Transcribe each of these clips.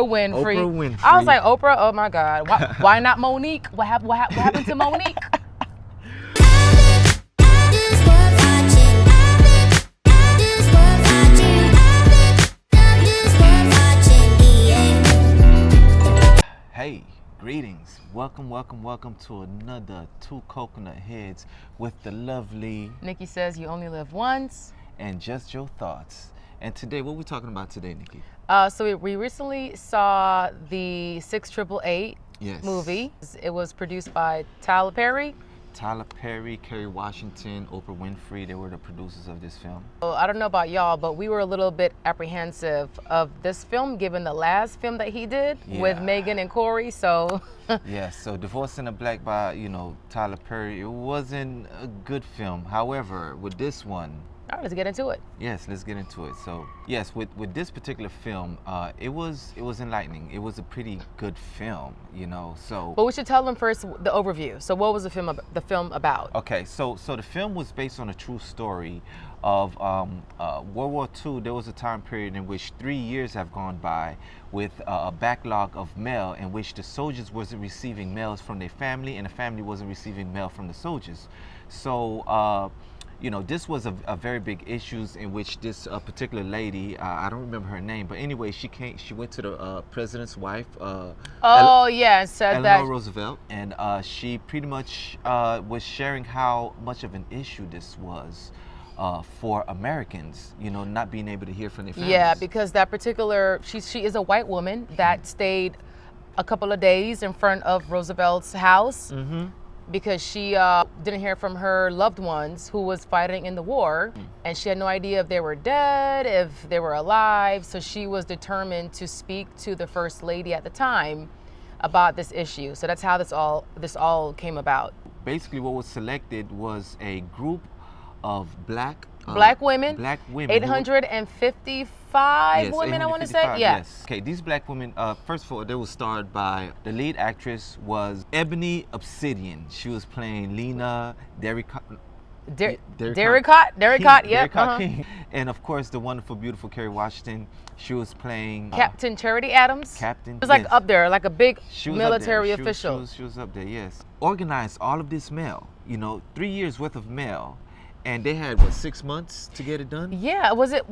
Winfrey. Oprah Winfrey. I was like, Oprah, oh my God. Why not Monique? What happened to Monique? Hey, greetings. Welcome to another Two Coconut Heads with the lovely Nikki says you only live once. and just your thoughts. And today, what are we talking about today, Nikki? So we recently saw the 6888 Yes. movie. It was produced by Tyler Perry. Tyler Perry, Kerry Washington, Oprah Winfrey, they were the producers of this film. So I don't know about y'all, but we were a little bit apprehensive of this film given the last film that he did with Yeah. Megan and Corey. So Yeah, so Divorcing the Black by, Tyler Perry, it wasn't a good film. However, with this one, all right, let's get into it. yes, let's get into it. So, yes, with this particular film, it was enlightening. It was a pretty good film, So, But we should tell them first the overview. So what was the film about? okay, so the film was based on a true story of World War II. There was a time period in which 3 years have gone by with a backlog of mail in which the soldiers wasn't receiving mails from their family and the family wasn't receiving mail from the soldiers. So, this was a very big issues in which this particular lady, I don't remember her name, but anyway, she went to the president's wife, Yeah, said Eleanor that. Roosevelt, and she pretty much was sharing how much of an issue this was for Americans, not being able to hear from their families. Yeah, because that particular she is a white woman that stayed a couple of days in front of Roosevelt's house. Mm-hmm. Because she didn't hear from her loved ones who was fighting in the war, and she had no idea if they were dead, if they were alive. So she was determined to speak to the first lady at the time about this issue. So that's how this all came about. Basically, what was selected was a group of black women. Black women. 855 Yes, women, I want to say. 855, Yeah. Yes. Okay, these black women, first of all, they were starred by, the lead actress was Ebony Obsidian. She was playing Lena Derricott. Yep. King. And of course, the wonderful, beautiful Kerry Washington. She was playing Captain Charity Adams. Captain. It was like yes. up there, like a big She was up there. military official. She was up there, yes. Organized all of this mail, 3 years worth of mail. And they had, 6 months to get it done? Yeah, was it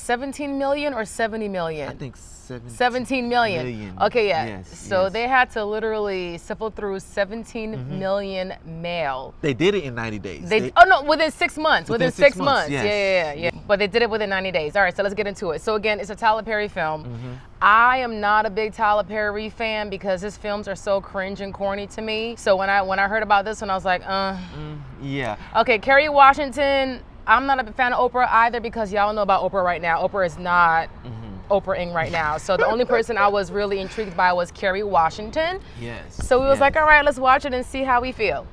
17 million or 70 million? I think 17 million. Okay, yeah. Yes, so yes. they had to literally sift through 17 million mail. They did it in 90 days. Within 6 months. Within 6 months. Yes. Yeah. But they did it within 90 days. All right, so let's get into it. So again, it's a Tyler Perry film. Mm-hmm. I am not a big Tyler Perry fan because his films are so cringe and corny to me. So when I heard about this one, I was like, Yeah. Okay, Kerry Washington, I'm not a big fan of Oprah either because y'all know about Oprah right now. Oprah is not Oprah-ing right now. So the only person I was really intrigued by was Kerry Washington. Yes. So we was like, all right, let's watch it and see how we feel.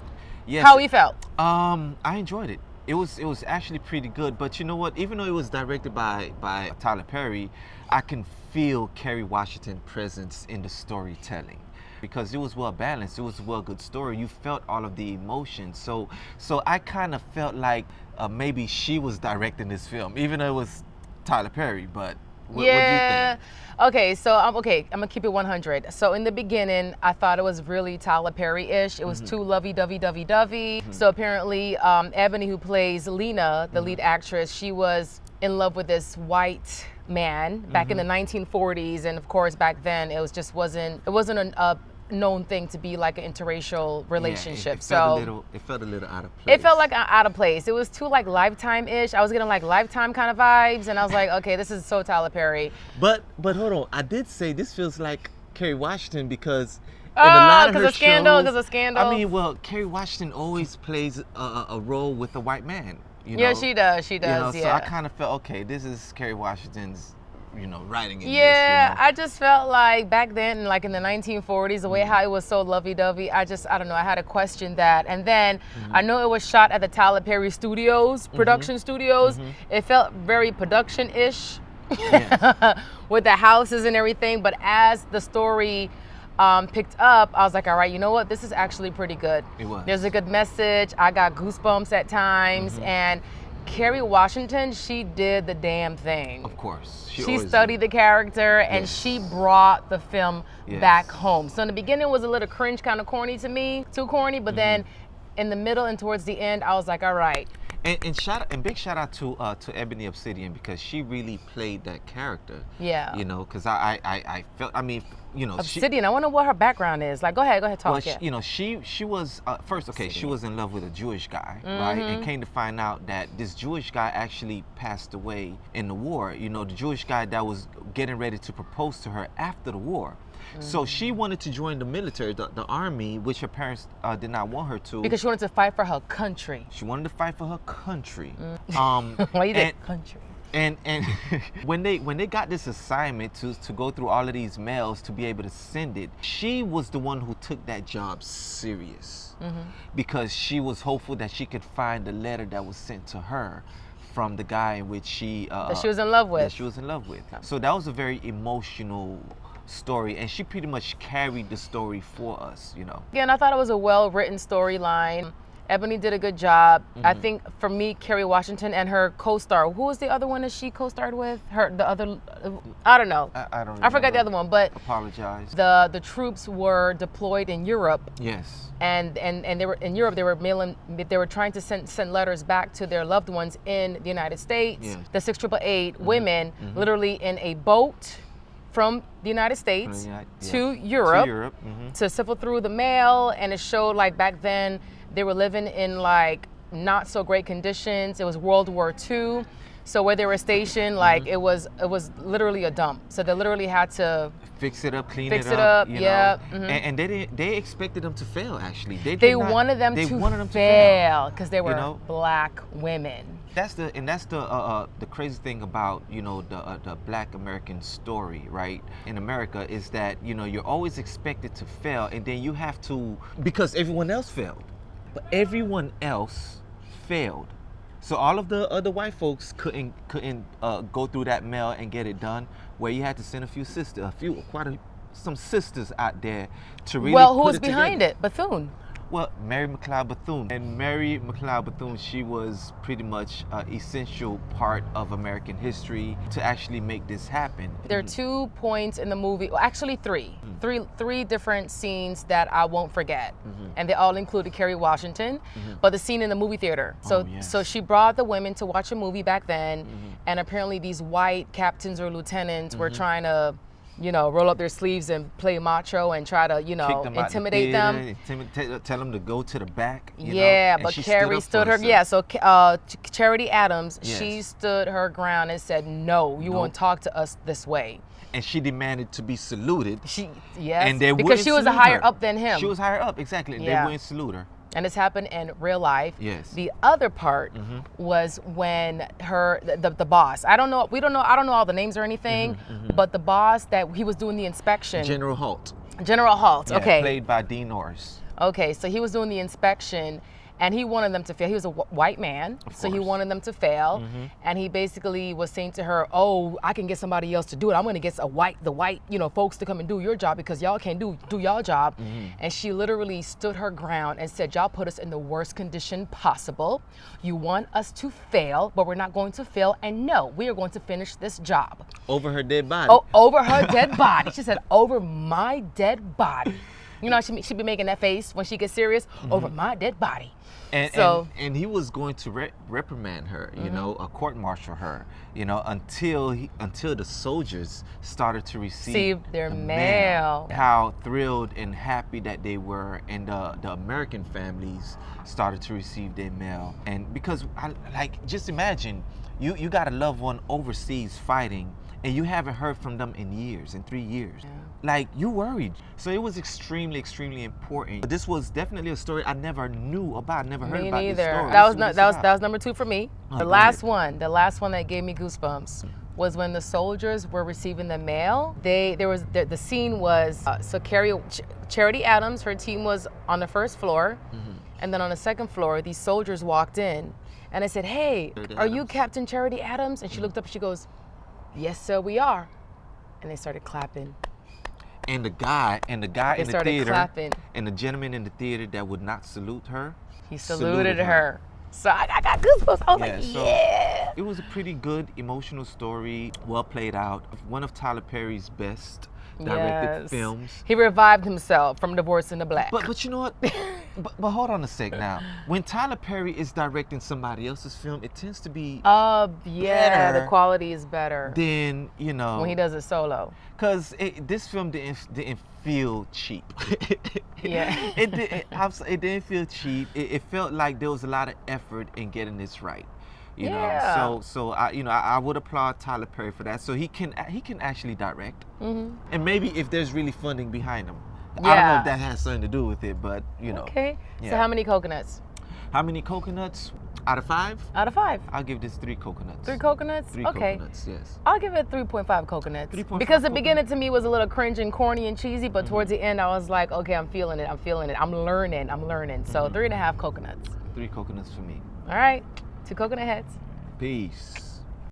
Yes. How we felt. I enjoyed it. It was actually pretty good. But you know what? Even though it was directed by Tyler Perry, I can feel Kerry Washington's presence in the storytelling. Because it was well balanced, it was a well good story. You felt all of the emotions. So I kind of felt like maybe she was directing this film, even though it was Tyler Perry. But what do you think? Okay, so I'm gonna keep it 100. So in the beginning, I thought it was really Tyler Perry-ish. It was too lovey-dovey. So apparently, Ebony, who plays Lena, the lead actress, she was in love with this white man back in the 1940s, and of course back then it wasn't a known thing to be like an interracial relationship. It felt a little out of place. It felt like out of place. It was too like Lifetime-ish. I was getting like Lifetime kind of vibes, and I was like, okay, this is so Tyler Perry. But hold on, I did say this feels like Kerry Washington because in a lot of her shows, because of Scandal. I mean, well, Kerry Washington always plays a role with a white man. Yeah, she does. Yeah. So I kind of felt, okay, this is Kerry Washington's, writing in yeah, this. I just felt like back then, like in the 1940s, the way how it was so lovey-dovey, I don't know, I had to question that. And then I know it was shot at the Tyler Perry Studios, production studios. It felt very production-ish Yes. with the houses and everything. But as the story picked up, I was like, all right, you know what? This is actually pretty good. It was. There's a good message. I got goosebumps at times. And Kerry Washington, she did the damn thing. Of course. She always studied did. the character, and Yes. she brought the film Yes. back home. So in the beginning, it was a little cringe, kind of corny to me, too corny. But then in the middle and towards the end, I was like, all right. And big shout out to Ebony Obsidian, because she really played that character. Yeah. You know, because I felt, I mean, you know, Obsidian, I wonder what her background is. Like, go ahead, talk. well, Yeah. you know, she was first, okay, she was in love with a Jewish guy, right? And came to find out that this Jewish guy actually passed away in the war. You know, the Jewish guy that was getting ready to propose to her after the war. So she wanted to join the military, the army, which her parents did not want her to. Because she wanted to fight for her country. She wanted to fight for her country. Why you did country? And when they got this assignment to go through all of these mails to be able to send it, she was the one who took that job serious, because she was hopeful that she could find the letter that was sent to her from the guy in which that she was in love with. That she was in love with. So that was a very emotional story, and she pretty much carried the story for us, you know. Again, I thought it was a well-written storyline. Ebony did a good job. I think for me, Kerry Washington and her co-star, who was the other one that she co-starred with? I don't know. I don't. I forgot remember. the other one, but Apologize. the troops were deployed in Europe, Yes. and they were in Europe. They were trying to send letters back to their loved ones in the United States. Yeah. The 6888 women, literally in a boat from the United States to Europe, to sift through the mail, and it showed like back then they were living in like not so great conditions. It was World War II, so where they were stationed, like it was literally a dump. So they literally had to fix it up, clean fix it it up. up. You Yeah. know? And they expected them to fail. Actually, They wanted them to fail because they were black women. That's the crazy thing about, you know, the Black American story, right? In America, is that, you know, you're always expected to fail, and then you have to, because everyone else failed, but everyone else failed. So all of the other white folks couldn't go through that mail and get it done, where you had to send some sisters out there to really. Well, who put was it behind together. it? Bethune. Well, Mary McLeod Bethune. And Mary McLeod Bethune, she was pretty much an essential part of American history to actually make this happen. There are 2 points in the movie, well, actually three different scenes that I won't forget. And they all included Kerry Washington, but the scene in the movie theater. So, so she brought the women to watch a movie back then, and apparently these white captains or lieutenants were trying to, you know, roll up their sleeves and play macho and try to, you know, intimidate them. Tell them to go to the back. Yeah, but Kerry stood her. Yeah, so Charity Adams, Yes. she stood her ground and said, "No, you won't talk to us this way." And she demanded to be saluted. Yes, and they because she was salute higher her. up than him. She was higher up, exactly. And they wouldn't salute her. And this happened in real life. Yes. The other part was when the boss. I don't know all the names or anything, but the boss that he was doing the inspection. General Holt. General Holt. Yeah, okay. Played by Dean Norris. Okay, so he was doing the inspection, and he wanted them to fail. He was a white man, so he wanted them to fail. And he basically was saying to her, "Oh, I can get somebody else to do it. I'm going to get the white, you know, folks to come and do your job because y'all can't do y'all job." And she literally stood her ground and said, "Y'all put us in the worst condition possible. You want us to fail, but we're not going to fail. And no, we are going to finish this job." Over her dead body. Oh, over her dead body. She said, "Over my dead body." You know, she be making that face when she gets serious. Over my dead body. And he was going to reprimand her, you know, court-martial her, you know, until the soldiers started to receive their mail. How thrilled and happy that they were, and the American families started to receive their mail. And because just imagine, you got a loved one overseas fighting, and you haven't heard from them in 3 years. Yeah. Like, you worried. So it was extremely, extremely important. But this was definitely a story I never knew about. I never heard about this story. That was number 2 for me. The last one that gave me goosebumps was when the soldiers were receiving the mail. The scene was so Charity Adams, her team was on the first floor, and then on the second floor, these soldiers walked in, and I said, "Hey, are you Captain Charity Adams?" And she looked up and she goes, "Yes, sir, we are." And they started clapping. And the guy in the theater, clapping. and the gentleman in the theater that would not salute her, he saluted her. So I got goosebumps. I was Yeah, like, so yeah. it was a pretty good emotional story, well played out. One of Tyler Perry's best directed films. He revived himself from Divorce in the Black. But you know what? but hold on a sec now. When Tyler Perry is directing somebody else's film, it tends to be yeah, better the quality is better than, you know, when he does it solo. Because this film didn't feel cheap. Yeah. It didn't feel cheap. It felt like there was a lot of effort in getting this right. You Yeah. know, so I would applaud Tyler Perry for that. So he can actually direct, and maybe if there's really funding behind him, I don't know Yeah. if that has something to do with it, but you know. Okay. Yeah. So how many coconuts? How many coconuts out of 5? Out of 5. I'll give this 3 coconuts. 3 coconuts? 3 Okay. coconuts, yes. I'll give it 3.5 coconuts. 3.5 because the beginning to me was a little cringe and corny and cheesy, but towards the end I was like, okay, I'm feeling it. I'm learning. So 3.5 coconuts. 3 coconuts for me. All right. 2 coconut heads. Peace.